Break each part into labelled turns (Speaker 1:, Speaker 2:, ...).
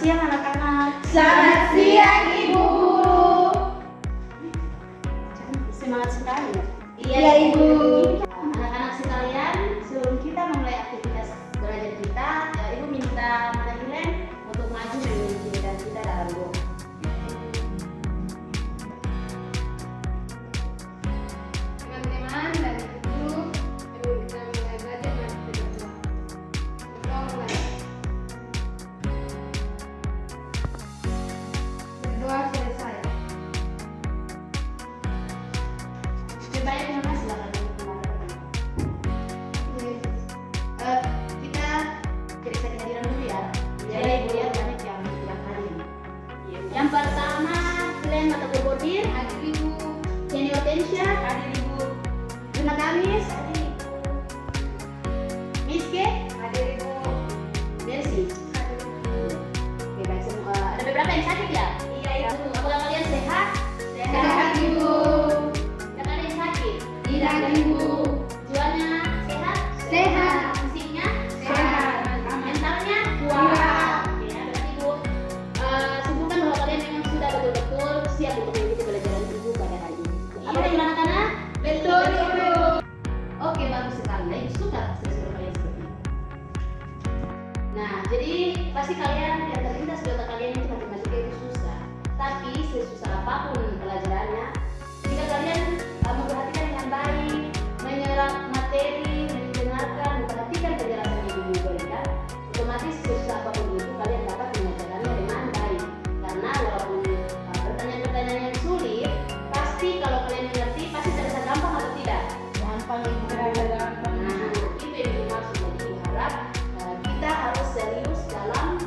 Speaker 1: siang anak-anak.
Speaker 2: Selamat siang Ibu Guru.
Speaker 1: Semangat sekali ya.
Speaker 2: Iya Ibu.
Speaker 1: Anak-anak sekalian, sebelum kita memulai aktivitas belajar kita, Ibu minta Mata Hilen untuk maju memimpin kita dalam doa.
Speaker 2: Teman-teman dan guru, sebelum kita mulai belajar, mari kita berdoa. Berdoa mulai. Berdoa selesai.
Speaker 1: Coba yang mana silakan. Kita periksa kehadiran dulu ya. Jadi Ibu lihat banyak yang hadir. Yang pertama, Glenn Mata Bodir,
Speaker 2: Hadir Ibu.
Speaker 1: Jenny Hortensia,
Speaker 2: Hadir Ibu.
Speaker 1: Luna Kamis, Miske,
Speaker 2: Hadir Ibu.
Speaker 1: Mercy.
Speaker 2: Hadir Ibu.
Speaker 1: Oke, baik semua. Ada beberapa yang sakit ya?
Speaker 2: Iya Ibu.
Speaker 1: Apakah kalian sehat?
Speaker 2: Sehat Ibu.
Speaker 1: Dan ada yang sakit?
Speaker 2: Tidak Ibu.
Speaker 1: Jiwanya sehat?
Speaker 2: Sehat.
Speaker 1: Fisiknya?
Speaker 2: Sehat.
Speaker 1: Mentalnya?
Speaker 2: Kuat.
Speaker 1: Oke, ya, berarti Ibu simpulkan bahwa kalian memang sudah betul-betul siap untuk mengikuti pelajaran Ibu pada hari ini. Apa
Speaker 2: Iya.
Speaker 1: yang anak-anak?
Speaker 2: Betul Ibu.
Speaker 1: Oke, bagus sekali. Nah, Ibu suka suara kalian seperti ini. Nah, jadi pasti kalian yang terlintas di otak kalian itu matematika itu susah. Tapi sesusah apapun pelajarannya, jika kalian memperhatikan dengan baik, menyerap materi, mendengarkan, memperhatikan penjelasan yang Ibu berikan, otomatis sesusah apapun itu kalian dapat mengajarkannya dengan baik. Karena walaupun pertanyaan-pertanyaan yang sulit, pasti kalau kalian mengerti pasti terasa gampang atau tidak?
Speaker 2: Gampang Ibu. Gampang.
Speaker 1: Nah, itu yang dimaksud. Jadi diharap kita harus serius dalam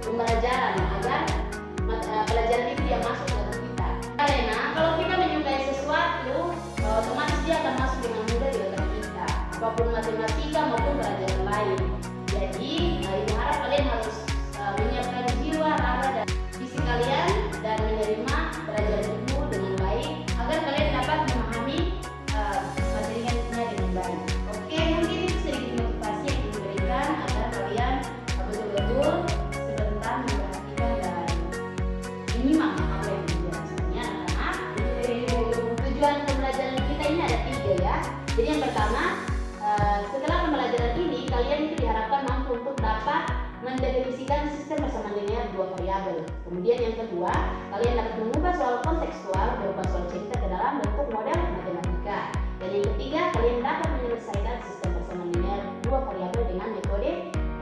Speaker 1: pembelajaran agar pelajaran itu dia masuk ke otak kita. Karena kalau kita menyukai sesuatu, otomatis dia akan masuk dengan mudah di otak kita. Apapun matematika maupun pelajaran lain. Jadi, Ibu harap kalian harus menyiapkan jiwa, raga, dan fisik kalian dan menerima pelajaran Ibu dengan baik agar kalian dapat memahami materinya dengan baik. Oke, mungkin itu sedikit motivasi yang diberikan agar kalian betul-betul sebentar memperhatikan dan menyimak apa yang dijelaskannya anak-anak. Tujuan pembelajaran kita ini ada 3 ya. Jadi yang pertama, setelah pembelajaran ini kalian itu diharapkan mampu untuk dapat mendefinisikan sistem persamaan linear 2 variabel. Kemudian yang kedua, kalian dapat mengubah soal kontekstual berupa soal cerita ke dalam bentuk model matematika. Dan yang ketiga, kalian dapat menyelesaikan sistem persamaan linear 2 variabel dengan metode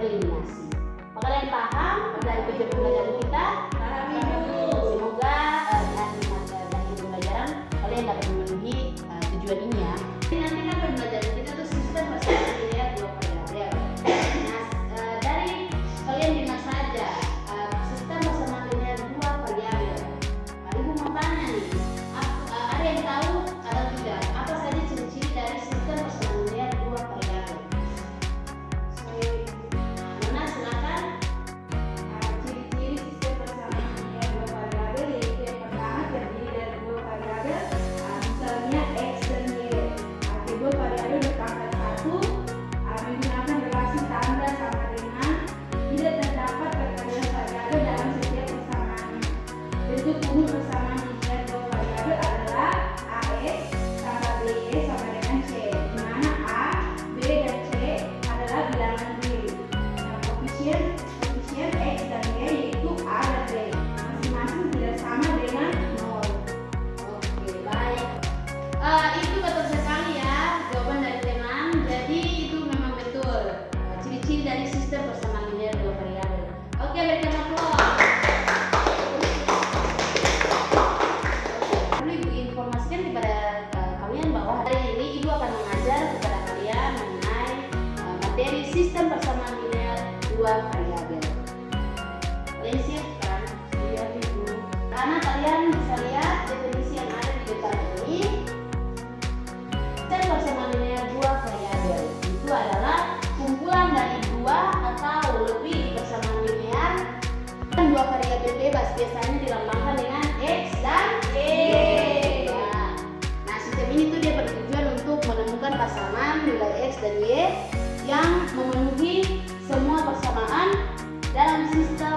Speaker 1: eliminasi. Apakah kalian paham dari tujuan pembelajaran kita?
Speaker 2: Paham Ibu.
Speaker 1: Semoga dari pembelajaran kalian dapat memenuhi tujuan ini ya. Jadi nanti kan pembelajaran kita tuh sistem persamaan linear 2 variabel. Nah, dari kalian di mana saja sistem persamaan linear 2 variabel. Ibu mau tanya nih, ada yang tahu atau tidak? Apa saja ciri-ciri dari sistem persamaan linear 2 variabel? Mana silakan.
Speaker 2: Ciri-ciri sistem persamaan linear 2 variabel yaitu yang pertama terdiri dari 2 variabel, misalnya x dan y. Kedua variabel berpangkat 1, menggunakan relasi tanda sama dengan tidak terdapat perkalian variabel dalam setiap persamaannya. Bentuk umum persamaan linear 2 variabel adalah ax tambah by sama dengan c, di mana a, b, dan c adalah bilangan real. Nah, koefisien x dan y yaitu a dan b, masing-masing tidak sama dengan 0.
Speaker 1: Oke, baik. Itu betul sekali ya jawaban dari teman. Jadi itu memang betul ciri-ciri dari sistem persamaan linear 2 variabel. Oke, berikan aplaus. Perlu Ibu informasikan kepada kalian bahwa hari ini Ibu akan mengajar kepada kalian mengenai materi sistem persamaan linear 2 variabel. Kalian siap kan? Siap Ibu. Karena kalian bisa lihat definisi yang ada di depan ini. Sistem persamaan linear 2 variabel itu adalah kumpulan dari 2 atau lebih persamaan linear dan 2 variabel bebas, biasanya dilambangkan dengan x dan y. Nah, sistem ini tuh dia bertujuan untuk menemukan pasangan nilai x dan y yang memenuhi semua persamaan dalam sistem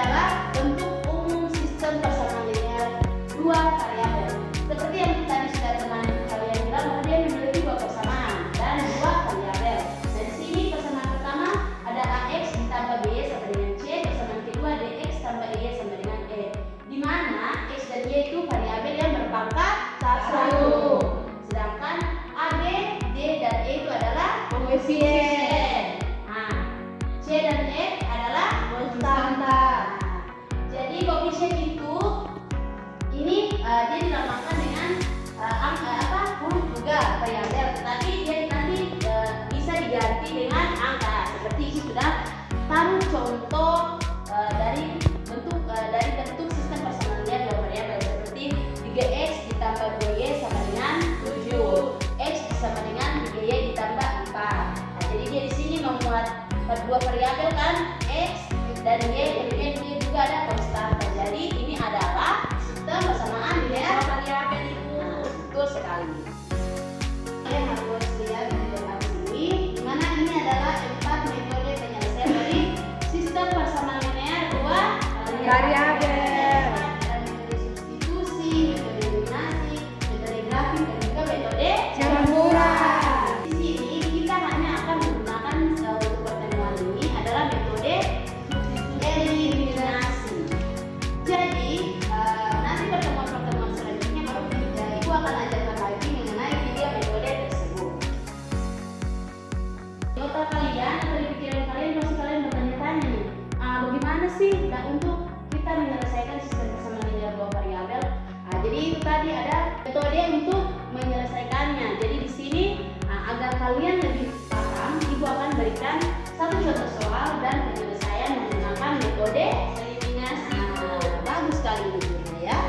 Speaker 1: adalah bentuk umum sistem persamaan linear dua variabel. Seperti yang tadi sudah teman kalian bilang, bahwa dia memiliki dua persamaan dan dua variabel. Nah, di sini persamaan pertama ada AX ditambah BY sama dengan C, persamaan kedua DX tambah Y sama dengan E. Di mana X dan Y itu variabel yang berpangkat 1. Sedangkan AB, D dan E itu adalah koefisien. Nah, C dan E adalah konstanta. Jadi koefisien itu ini dia dinamakan dengan huruf juga variabel, tetapi dia nanti bisa diganti dengan angka. Seperti ini sudah taruh contoh dari bentuk sistem persamaan linear dua variabel seperti 3x ditambah 2y sama dengan 7, x sama dengan 3y ditambah 4. Nah, jadi dia di sini memuat dua variabel kan, x dan y, kemudian dia juga ada konstanta. Jadi ini adalah sistem persamaan linear variabel itu. Betul sekali. Kalian harus lihat di depan sini, di mana ini adalah 4 metode penyelesaian dari sistem persamaan linear dua variabel. Ada metode substitusi, metode eliminasi, metode grafik, dan juga metode campuran. Di sini kita hanya akan menggunakan untuk pertemuan ini adalah metode eliminasi. Jadi nanti pertemuan selanjutnya baru Ibu akan ajarkan lagi mengenai tiga metode tersebut. Di otak kalian atau di pikiran kalian pasti kalian bertanya-tanya nih, bagaimana sih untuk kita menyelesaikan sistem persamaan linear dua variabel? Jadi itu tadi ada metode untuk menyelesaikannya. Jadi di sini agar kalian lebih paham, Ibu akan berikan satu contoh soal dan penyelesaian menggunakan metode eliminasi. Bagus sekali Ibu ya.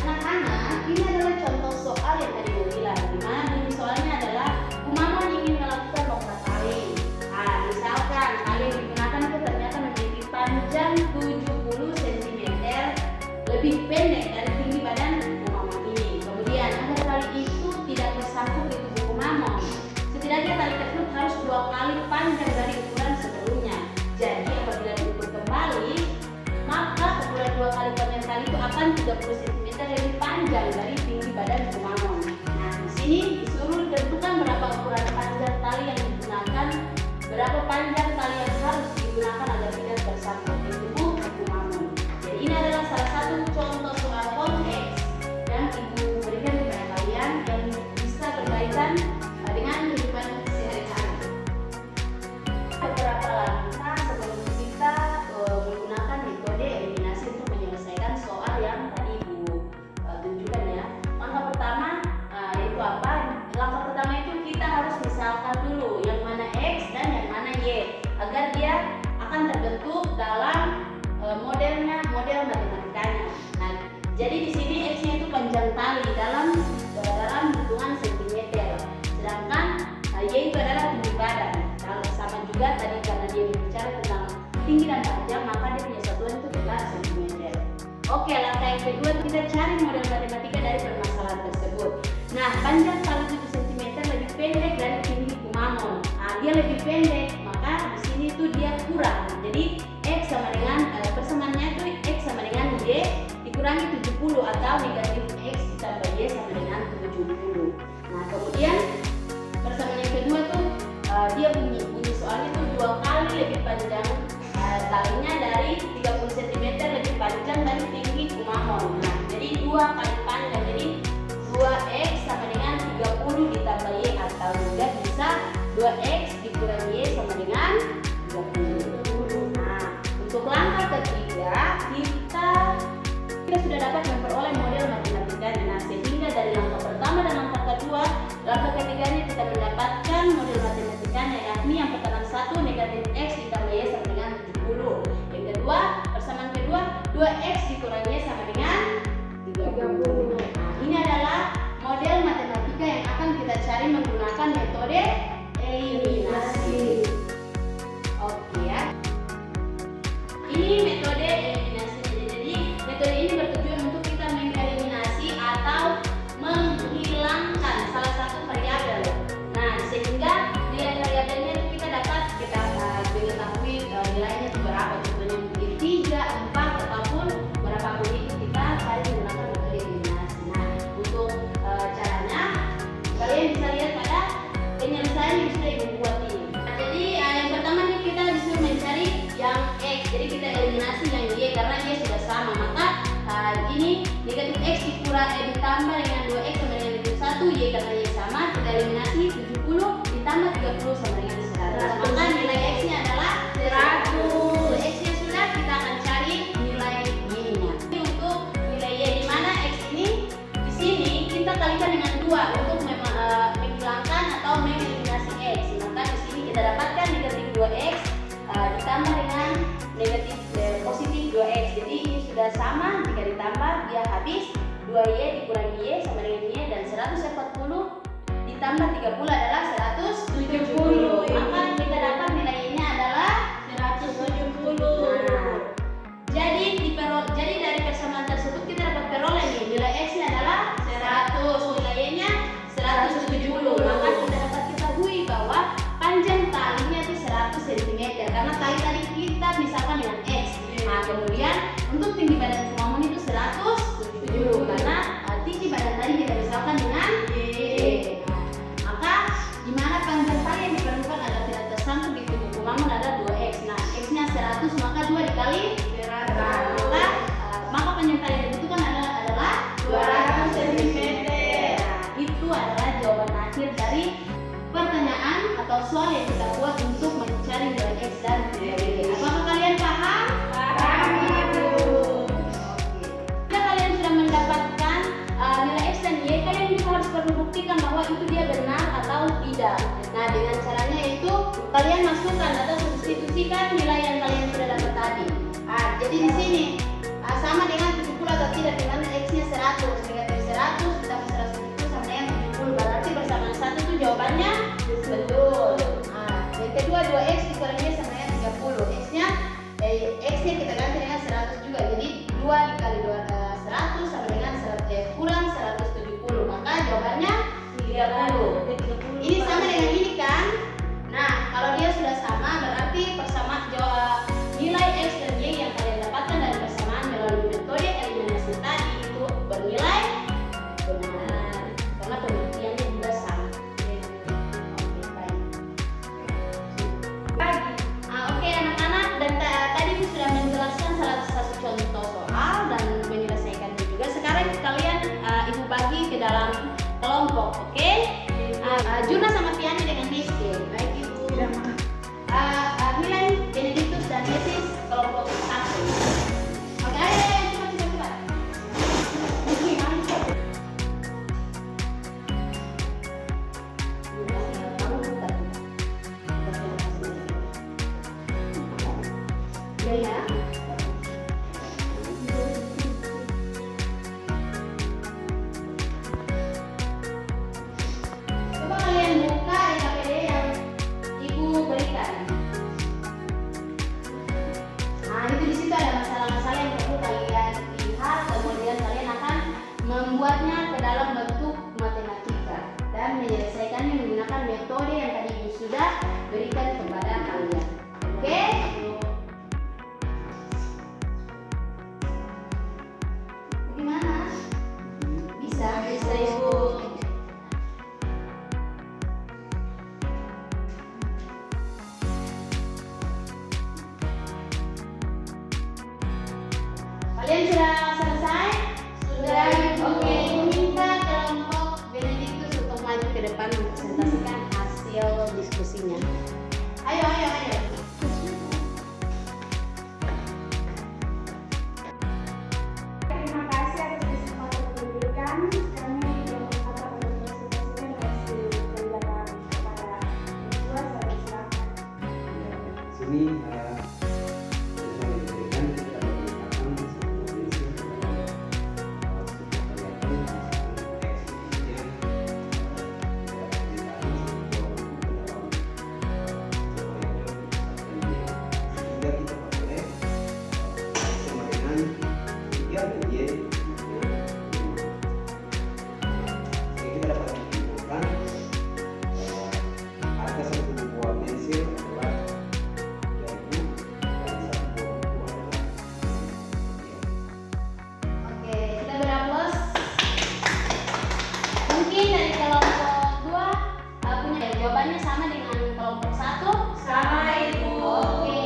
Speaker 1: Anak-anak, ini adalah contoh soal yang tadi Ibu bilang. Di mana bunyi soalnya adalah Kumamon ingin melakukan lomba tali. Misalkan tali yang digunakan itu ternyata memiliki panjang 70 cm, lebih pendek dari tinggi badan Kumamon ini. Kemudian agar tali itu tidak tersangkut di tubuh Kumamon, setidaknya tali tersebut harus 2 kali panjang dari ukuran sebelumnya. Jadi apabila diukur kembali, maka ukuran 2 kali panjang tali itu akan 30 cm lebih panjang dari tinggi badan Kumamon. Nah, di sini disuruh ditentukan berapa ukuran panjang tali yang digunakan, berapa panjang tali yang harus digunakan agar tidak tersangkut di tubuh Kumamon. Jadi ini adalah salah satu contoh soal konteks yang Ibu berikan kepada kalian yang bisa berkaitan dengan kehidupan sehari-hari. Beberapa langkah sebelum kita menggunakan metode eliminasi untuk menyelesaikan soal yang tadi Ibu tunjukkan ya. Langkah pertama yaitu apa? Langkah pertama itu kita harus misalkan dulu yang mana x dan yang mana y agar dia akan terbentuk dalam model matematikanya. Nah, jadi di sini x-nya itu panjang tali dalam hitungan sentimeter, sedangkan y itu adalah tinggi badan. Sama juga tadi karena dia berbicara tentang tinggi dan panjang, maka dia punya satuan itu adalah sentimeter. Oke, langkah yang kedua kita cari model matematika dari permasalahan tersebut. Nah, panjang tali 7 cm lebih pendek dari tinggi Kumamon. Dia lebih pendek, maka di sini tuh dia kurang. Jadi x sama dengan persamaannya itu x sama dengan y dikurangi 70 atau negatif x ditambah y sama dengan 70. Nah, kemudian persamaan yang kedua tuh dia bunyi soalnya tuh 2 kali lebih panjang talinya dari 30 cm lebih panjang dari tinggi Kumamon. Nah, jadi 2 kali panjang, jadi 2x sama dengan 30 ditambah y atau juga bisa 2x dikurangi y sama dengan 30. Nah, untuk langkah ketiga kita sudah dapat memperoleh model matematikanya. Nah, sehingga dari langkah pertama dan langkah kedua, langkah ketiganya kita mendapatkan model matematikanya, yakni yang pertama 1 negatif x ditambah y sama dengan 70. Yang kedua, persamaan kedua 2x dikurangi y sama dengan 30. Nah, ini adalah model matematika yang akan kita cari menggunakan metode eliminasi. Oke ya. Ini metode eliminasi. Jadi metode ini bertujuan untuk ditambah dengan 2x sama dengan 21, y karena y sama, kita eliminasi 70 ditambah 30 sama dengan 100. Maka nilai x-nya adalah 100. X-nya sudah, kita akan cari nilai y-nya. Untuk nilai y di mana x ini di sini kita kalikan dengan 2 untuk menghilangkan atau mengeliminasi x. Maka di sini kita dapatkan negatif 2x ditambah dengan positif 2x. Jadi ini sudah sama, jika ditambah dia habis 2y dikurangi y sama dengan y, dan 140 ditambah 30 adalah 170. Maka kita dapat nilai y-nya adalah 170. Jadi dari persamaan tersebut kita dapat peroleh nilai x-nya adalah 100, nilai y-nya 170. Maka kita dapat ketahui bahwa panjang talinya itu 100 cm karena tali tadi kita misalkan dengan x. Nah, kemudian untuk tinggi badan pengemudi itu 170 karena tinggi badan tadi kita misalkan dengan y. Maka di mana panjang tali yang diperlukan agar tidak tersangkut di tubuh pengemudi ada 2x. Nah, x-nya 100 maka 2 dikali 100. Maka panjang tali yang dibutuhkan adalah 200 cm. Itu adalah jawaban akhir dari pertanyaan atau soal yang kita buat untuk mencari nilai x dan nilai y. Apakah kalian paham? Paham. Jika kalian sudah mendapatkan nilai x dan y, kalian juga harus membuktikan bahwa itu dia benar atau tidak. Nah, dengan caranya itu kalian masukkan atau substitusikan nilai yang kalian sudah dapat tadi. Jadi di sini sama dengan 70 atau tidak, dengan x-nya 100, negatif 100 ditambah 170 sama dengan 70. Berarti bersamaan 1 itu jawabannya betul. Yang kedua 2x dikurangi sama dengan 30. X-nya kita ganti dengan 100 juga. Jadi 2 dikali 100 sama dengan kurang 170. Maka jawabannya 30. Ini sama dengan ini kan? Nah, kalau dia sudah sama berarti persamaan nilai x dan y yang kalian dapatkan dari persamaan melalui metode eliminasi tadi itu bernilai benar karena pembuktiannya juga sama. Oke, baik. Oke anak-anak, dan tadi aku sudah menjelaskan salah satu contoh soal dan menyelesaikannya juga. Sekarang kalian ibu bagi ke dalam kelompok, oke? Juna sama Piani dengan Rizky. Baik ibu. Nilai Benedictus dan Yesus kelompok 1. Oke, ayo cepat. Ya. Coba kalian buka NKPD yang ibu berikan. Nah, itu di situ ada masalah-masalah yang perlu kalian lihat, kemudian kalian akan membuatnya ke dalam bentuk matematika dan menyelesaikannya menggunakan metode yang tadi ibu sudah berikan kepada kalian. Oke? Gimana? Bisa ibu. Kalian sudah selesai? Sudah. Oke, minta kelompok Benedictus untuk maju ke depan mempresentasikan hasil diskusinya. Ayo.
Speaker 2: Terima kasih atas kesempatan yang diberikan. Kami akan mempresentasikan hasil penelitian kepada siswa. Saya silakan.
Speaker 3: Sini
Speaker 1: Jawabannya sama dengan kelompok 1?
Speaker 2: Sama, Ibu.
Speaker 1: Oke.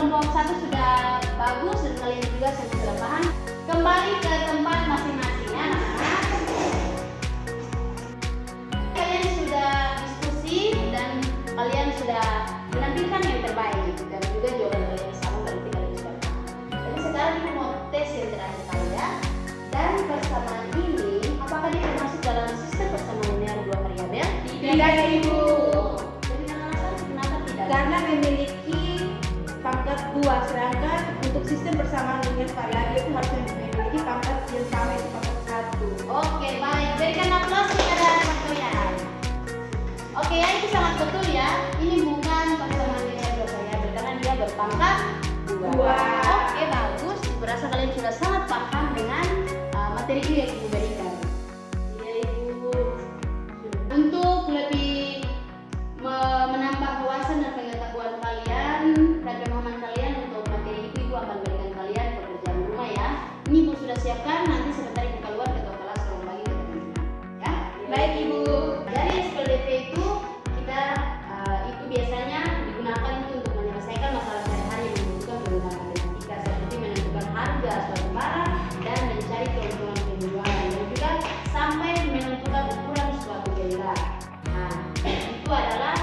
Speaker 1: kelompok 1 sudah bagus dan kalian juga sudah paham, kembali ke tempat masing-masing ya anak-anak. Kalian sudah diskusi dan kalian sudah menampilkan yang terbaik dan juga jawaban kalian sama berarti kalian sudah paham. Jadi sekarang kita mau tes yang terakhir kalian. Dan persamaan ini apakah dia termasuk dalam sistem persamaan linear dua variabel?
Speaker 2: Tidak, Ibu.
Speaker 1: Jadi alasan kenapa tidak?
Speaker 2: Karena memiliki pangkat 2, sedangkan untuk sistem persamaan linear variabel itu harus memiliki pangkat yang sama, itu pangkat 1.
Speaker 1: Oke, baik. Berikan aplaus kepada waktunya. Oke, ya itu sangat betul ya. Ini bukan persamaan linear dua variabel karena dia berpangkat 2.
Speaker 2: Dua.
Speaker 1: Oke, bagus. Berasa kalian sudah sangat paham dengan materi ini yang Ibu berikan.
Speaker 2: Iya, Ibu.
Speaker 1: Untuk lebih menambah wawasan dan pengetahuan kalian dan pemahaman kalian untuk materi itu, Ibu akan berikan kalian pekerjaan rumah ya. Ini Ibu sudah siapkan, nanti sebentar Ibu keluar ke kelas tolong bagi ke teman-teman ya.
Speaker 2: Baik, Ibu.
Speaker 1: Dari SPLDP itu kita itu biasanya digunakan itu untuk menyelesaikan masalah sehari-hari yang membutuhkan penggunaan matematika seperti menentukan harga suatu barang dan mencari keuntungan penjualan dan juga sampai menentukan ukuran suatu benda. Nah, itu adalah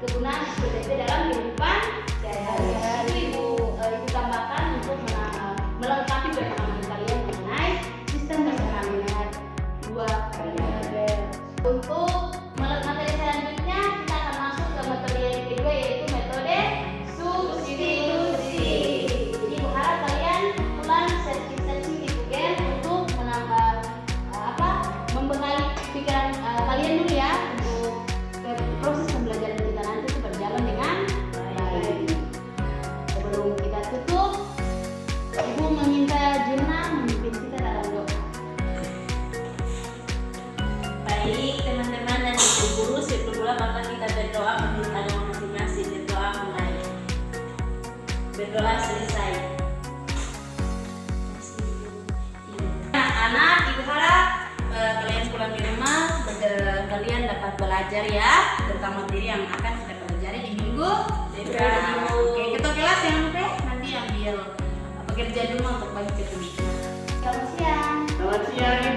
Speaker 1: kegunaan SPLDP dalam kehidupan sehari-hari. Itu Ibu tambahkan untuk melengkapi pemahaman kalian mengenai sistem persamaan linear dua variabel. Untuk materi selanjutnya kita akan masuk ke metode yang kedua yaitu metode substitusi. Jadi Ibu harap kalian ulang searching di Google untuk menambah membekali pikiran kalian dulu ya untuk proses pembelajaran kita nanti itu berjalan dengan baik. Sebelum kita tutup, Ibu meminta Juna memimpin kita dalam doa.
Speaker 4: Baik teman-teman dan ibu guru, sebelum pula maka kita berdoa menurut agama masing-masing. Berdoa mulai. Berdoa selesai. Anak-anak, ibu harap kalian pulang di rumah kalian dapat belajar ya tentang materi yang akan kita pelajari di minggu depan. Oke, ketua kelas jangan lupa nanti ambil pekerjaan rumah untuk bagi ke teman.
Speaker 1: Selamat siang.
Speaker 3: Selamat siang.